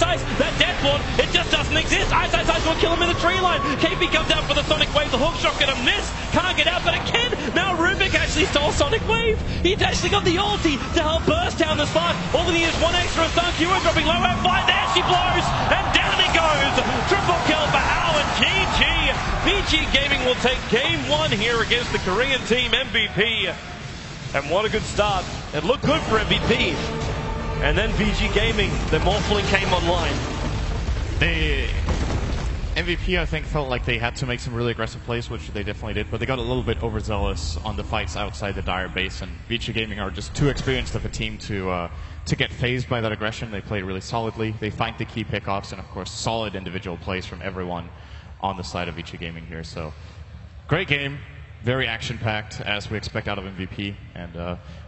Ice, that death ward, it just doesn't exist. Ice will kill him in the tree line. KP comes out for the Sonic Wave, the hook shot gonna miss, can't get out, but it can. Now Rubik actually stole Sonic Wave. He's actually got the ulti to help burst down the spark. All they need is one extra stun. Kiro dropping low and fire, there she blows, and down it goes. Triple kill for Ao and GG. VG Gaming will take game 1 here against the Korean team MVP. And what a good start. It looked good for MVP. And then VG Gaming, the Morphling came online. The MVP, I think, felt like they had to make some really aggressive plays, which they definitely did, but they got a little bit overzealous on the fights outside the Dire base, and VG Gaming are just too experienced of a team to get phased by that aggression. They played really solidly. They find the key pickoffs, and of course, solid individual plays from everyone on the side of VG Gaming here. So, great game. Very action-packed, as we expect out of MVP. And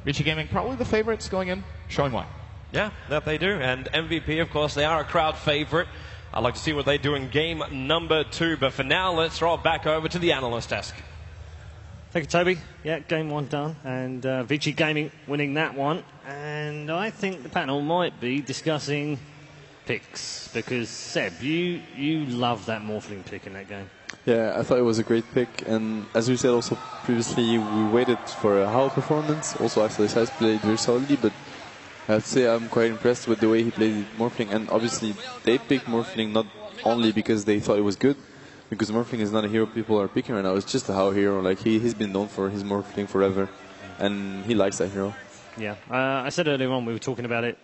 VG Gaming, probably the favorites going in, showing why. Yeah, that they do. And MVP, of course, they are a crowd favorite. I'd like to see what they do in game number 2. But for now, let's throw it back over to the analyst desk. Thank you, Toby. Yeah, game 1 done. And VG Gaming winning that one. And I think the panel might be discussing picks. Because, Seb, you love that Morphling pick in that game. Yeah, I thought it was a great pick, and as we said also previously, we waited for a Hao performance. Also, actually, Size played very solidly, but I have to say I'm quite impressed with the way he played Morphling. And obviously, they picked Morphling not only because they thought it was good, because Morphling is not a hero people are picking right now. It's just a Hao hero. Like he's been known for his Morphling forever, and he likes that hero. Yeah, I said earlier on we were talking about it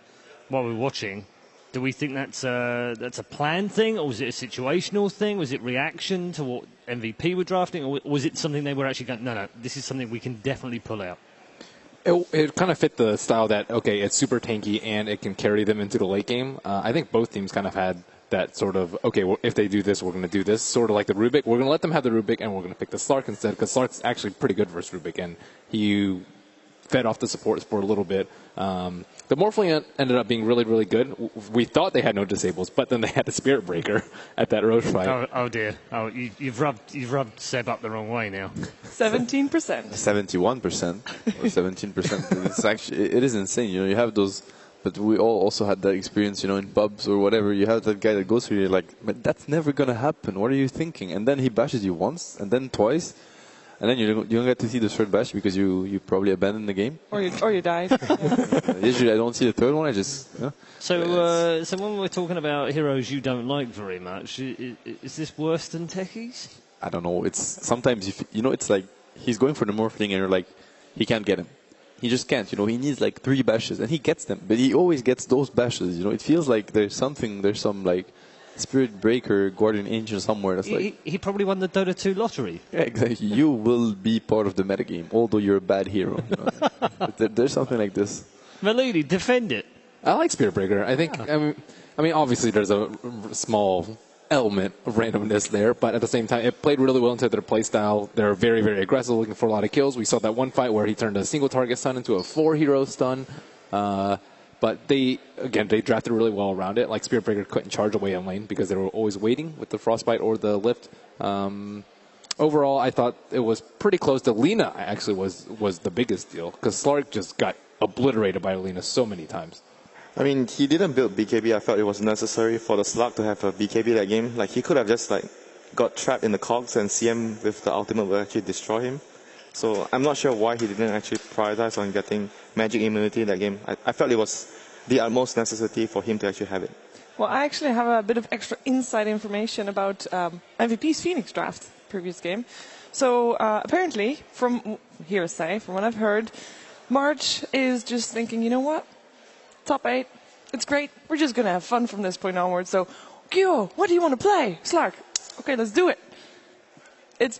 while we were watching. Do we think that's a planned thing, or was it a situational thing? Was it reaction to what MVP were drafting, or was it something they were actually going, no, this is something we can definitely pull out? It kind of fit the style that, okay, it's super tanky and it can carry them into the late game. I think both teams kind of had that sort of, okay, well, if they do this, we're going to do this. Sort of like the Rubik. We're going to let them have the Rubik, and we're going to pick the Slark instead, because Slark's actually pretty good versus Rubik, and he fed off the supports for a little bit. The Morphling ended up being really, really good. We thought they had no disables, but then they had the Spirit Breaker at that Roche fight. Oh dear. Oh, you've rubbed Seb up the wrong way now. 17%. 71% or 17%. It's actually, it is insane. You know, you have those, but we all also had that experience, you know, in pubs or whatever. You have that guy that goes through you, like, but that's never gonna happen. What are you thinking? And then he bashes you once, and then twice. And then you don't get to see the third bash because you probably abandoned the game. Or you died. Yeah. Usually I don't see the third one, I just... Yeah. So when we're talking about heroes you don't like very much, is this worse than Techies? I don't know. It's sometimes, it's like he's going for the Morphling and you're like, he can't get him. He just can't, He needs like 3 bashes and he gets them. But he always gets those bashes, It feels like there's some like Spirit Breaker, Guardian Angel somewhere. That's he probably won the Dota 2 lottery. Yeah, exactly. You will be part of the metagame, although you're a bad hero. But there's something like this. Malini, defend it. I like Spirit Breaker. I think, I mean, obviously there's a small element of randomness there, but at the same time, it played really well into their playstyle. They're very, very aggressive, looking for a lot of kills. We saw that one fight where he turned a single target stun into a 4-hero stun. But they drafted really well around it. Like Spirit Breaker couldn't charge away in lane because they were always waiting with the Frostbite or the Lift. Overall, I thought it was pretty close. The Lina actually was the biggest deal because Slark just got obliterated by Lina so many times. I mean, he didn't build BKB. I felt it was necessary for the Slark to have a BKB that game. Like, he could have just got trapped in the cogs and CM with the ultimate will actually destroy him. So I'm not sure why he didn't actually prioritize on getting magic immunity in that game. I felt it was the utmost necessity for him to actually have it. Well, I actually have a bit of extra inside information about MVP's Phoenix draft, previous game. So apparently, from hearsay, from what I've heard, March is just thinking, you know what? Top 8, it's great. We're just going to have fun from this point onwards. So, Kyo, what do you want to play? Slark, okay, let's do it. It's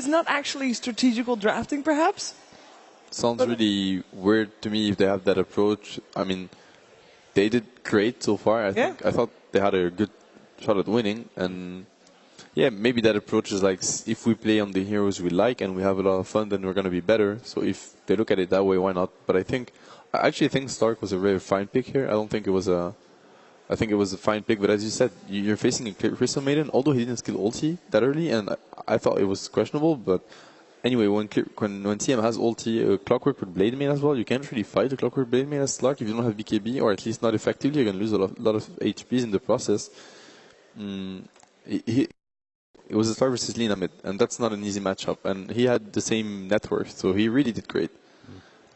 not actually strategical drafting, perhaps. Sounds really weird to me if they have that approach. I mean, they did great so far. I thought they had a good shot at winning. And, yeah, maybe that approach is like, if we play on the heroes we like and we have a lot of fun, then we're going to be better. So if they look at it that way, why not? But I actually think Stark was a very fine pick here. I don't think it was I think it was a fine pick, but as you said, you're facing a Crystal Maiden, although he didn't skill ulti that early, and I thought it was questionable, but anyway, when TM has ulti Clockwork with Blade Main as well, you can't really fight the Clockwork Blade Main as Slug if you don't have BKB, or at least not effectively. You're going to lose a lot of HPs in the process. It was a Star versus Lina mid, and that's not an easy matchup. And he had the same net worth, so he really did great.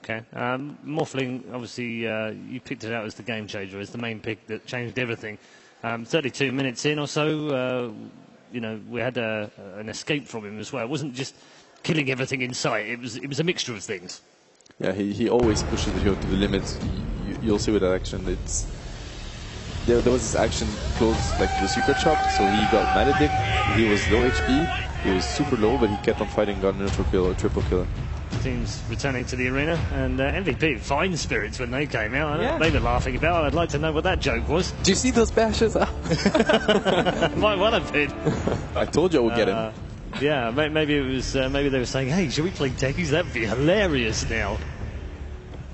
Okay. Morphling, obviously, you picked it out as the game changer, as the main pick that changed everything. 32 minutes in or so, you know, we had an escape from him as well. It wasn't just killing everything in sight. It was a mixture of things. Yeah, he always pushes the hero to the limits. You'll see with that action. There was this action close like to the secret shop, so he got Maledict. He was low HP. He was super low, but he kept on fighting, got a neutral kill or triple kill. Teams returning to the arena, and MVP fine spirits when they came out. Yeah. They were laughing about. I'd like to know what that joke was. Do you see those bashes? Might well have been. I told you I would get him. Yeah, maybe it was. Maybe they were saying, "Hey, should we play techies? That'd be hilarious." Now,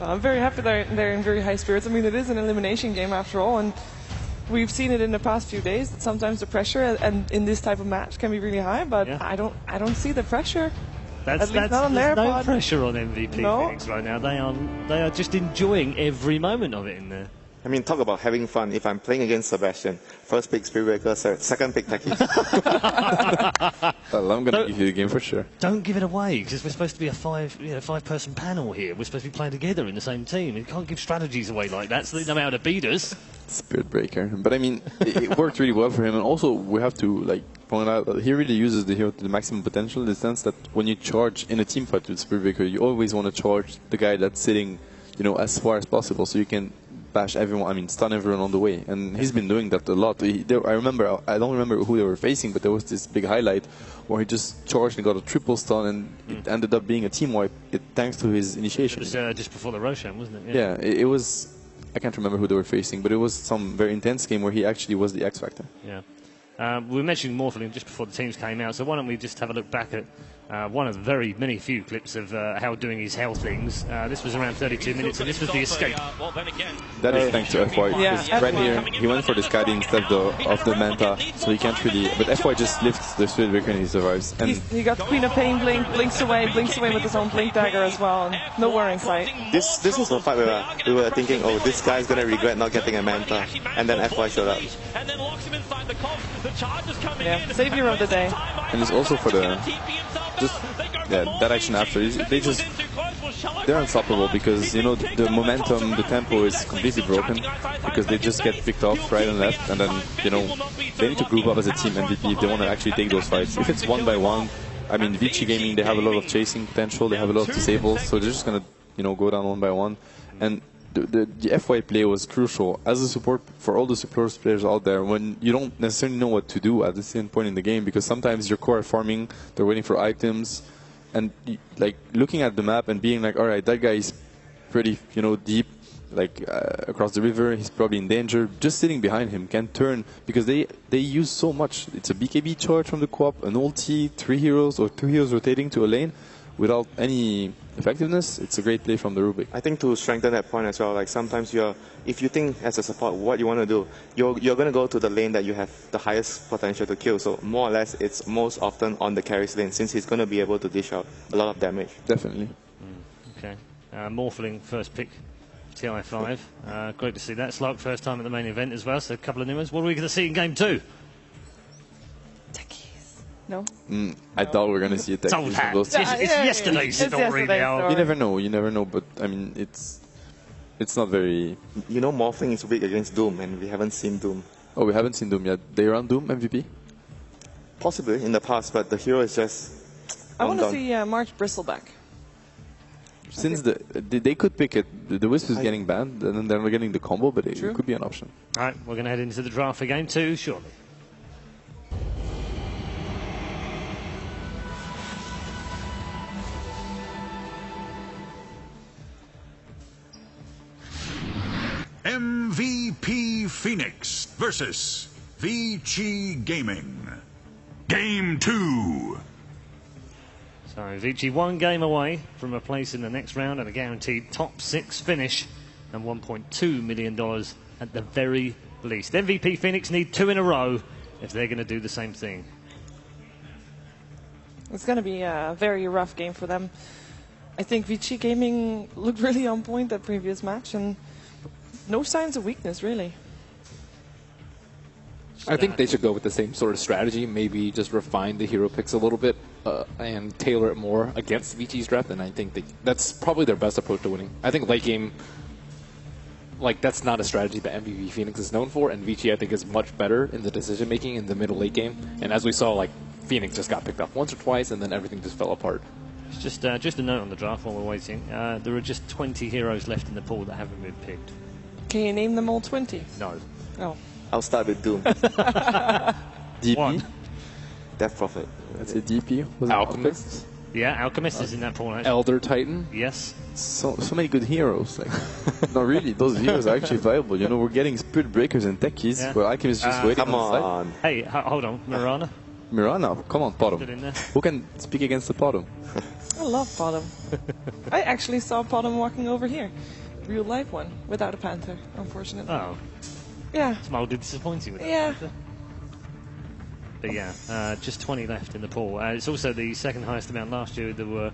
I'm very happy they're in very high spirits. I mean, it is an elimination game after all, and we've seen it in the past few days. That sometimes the pressure and in this type of match can be really high, but Yeah. I don't see the pressure. that's not on there's their no part. pressure on MVP No. Phoenix right now. They are just enjoying every moment of it in there. I mean, talk about having fun. If I'm playing against Sebastian, first pick Spirit Breaker, second pick Techie. Well, I'm gonna give you the game for sure. Don't give it away, because we're supposed to be a five-person panel here. We're supposed to be playing together in the same team. You can't give strategies away like that, so they know how to beat us. Spirit Breaker, but I mean, it worked really well for him. And also, we have to point out that he really uses the hero to the maximum potential, in the sense that when you charge in a team fight with Spirit Breaker, you always want to charge the guy that's sitting, as far as possible, so you can bash everyone. I mean, stun everyone on the way. And he's been doing that a lot. I don't remember who they were facing, but there was this big highlight where he just charged and got a triple stun, and it ended up being a team wipe. Thanks to his initiation. It was just before the Roshan, wasn't it? Yeah, it was. I can't remember who they were facing, but it was some very intense game where he actually was the X Factor. Yeah. We were mentioning Morphling just before the teams came out, so why don't we just have a look back at one of the very few clips of how doing his hell things. This was around 32 minutes, and this was the escape. That is thanks to FY. Yeah. Right here, he went for the Skadi instead of the Manta, so he can't really. But FY just lifts the Spirit Breaker and he survives. And He got Queen of Pain blinks away with his own blink dagger as well, and no worrying sight. This was the fight where we were thinking, oh, this guy's gonna regret not getting a Manta, and then FY showed up. And then locks him inside the cogs. The charge is coming Yeah, in. savior of the day. And it's also for the that action after. They're unstoppable because the momentum, the tempo is completely broken because they just get picked off right and left, and then they need to group up as a team MVP if they want to actually take those fights. If it's 1-by-1, I mean, Vici Gaming, they have a lot of chasing potential, they have a lot of disables, so they're just gonna go down 1-by-1. And the FY play was crucial as a support for all the support players out there when you don't necessarily know what to do at the same point in the game, because sometimes your core are farming, they're waiting for items, and looking at the map and being like, all right, that guy is pretty deep, across the river, he's probably in danger. Just sitting behind him can turn, because they use so much. It's a BKB charge from the co-op, an ulti, 3 heroes or 2 heroes rotating to a lane without any effectiveness. It's a great play from the Rubik. I think to strengthen that point as well, sometimes if you think as a support what you want to do, you're going to go to the lane that you have the highest potential to kill. So more or less, it's most often on the carry's lane, since he's going to be able to dish out a lot of damage. Definitely. Okay. Morphling, first pick, TI5. Great to see that. Slark, first time at the main event as well, so a couple of new ones. What are we going to see in game 2? No? I thought we were going to see a tech. Old hat. It's yesterday's story now. You never know, but I mean, it's not very... Morphling is weak against Doom, and we haven't seen Doom. Oh, we haven't seen Doom yet. They run Doom MVP? Possibly in the past, but the hero is just... I want to see March Bristleback. Since they could pick it, the Wisp is getting banned, and then we're getting the combo, but it could be an option. All right, we're going to head into the draft for game 2 shortly. MVP Phoenix versus Vici Gaming. Game 2. So Vici 1 game away from a place in the next round and a guaranteed top 6 finish and $1.2 million at the very least. MVP Phoenix need 2 in a row if they're going to do the same thing. It's going to be a very rough game for them. I think Vici Gaming looked really on point that previous match, and no signs of weakness, really. I think they should go with the same sort of strategy, maybe just refine the hero picks a little bit and tailor it more against Vici's draft, and I think that's probably their best approach to winning. I think late game, like, that's not a strategy that MVP Phoenix is known for, and Vici, I think, is much better in the decision-making in the middle late game, and as we saw, like, Phoenix just got picked off once or twice, and then everything just fell apart. Just a note on the draft while we're waiting. There are just 20 heroes left in the pool that haven't been picked. Can you name them all 20? No. Oh. I'll start with Doom. DP? One. Death Prophet. That's a DP. Was it Alchemist? Yeah, Alchemist is in that pool, actually. Elder Titan? Yes. So many good heroes. Like, no, really, those heroes are actually viable. You know, we're getting Spirit Breakers and Techies, Yeah. where Alchemist is just waiting Come on the side. on. Hey, hold on. Mirana? Mirana, come on, Still in bottom. there. Who can speak against the bottom? I love Bottom. I actually saw Bottom walking over here. Real life one, without a Panther, unfortunately. Oh, Yeah. it's mildly disappointing with that. Yeah. But yeah, just 20 left in the pool. It's also the second highest amount last year. There were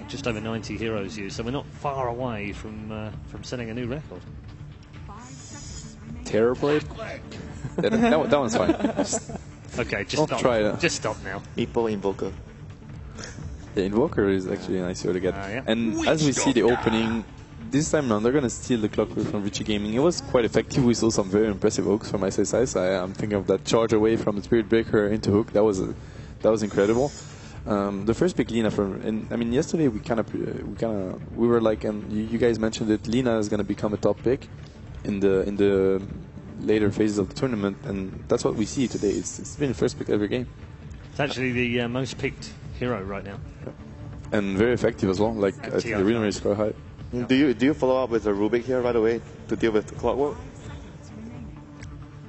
just over 90 heroes used, so we're not far away from setting a new record. Terrorblade? that one's fine. Okay, just Don't stop. try that. Just stop now. Meepo Invoker. The Invoker is actually a nice hero to get. Yeah. And as we see the opening, this time around they're going to steal the Clockwork from Vici Gaming. It was quite effective. We saw some very impressive hooks from SSI. I'm thinking of that charge away from the Spirit Breaker into hook. That was incredible. The first pick, Lina, yesterday we were like, you guys mentioned it. Lina is going to become a top pick in the later phases of the tournament, and that's what we see today. It's been the first pick every game. It's actually the most picked hero right now. And very effective as well. Like, I think the win rate is quite high. Do you follow up with a Rubik here right away to deal with the Clockwork?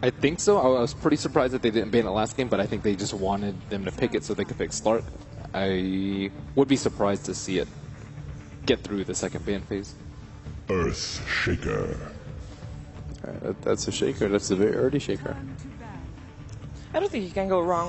I think so. I was pretty surprised that they didn't ban it last game, but I think they just wanted them to pick it so they could pick Stark. I would be surprised to see it get through the second ban phase. Earth Shaker. That's a shaker. That's a very early shaker. I don't think you can go wrong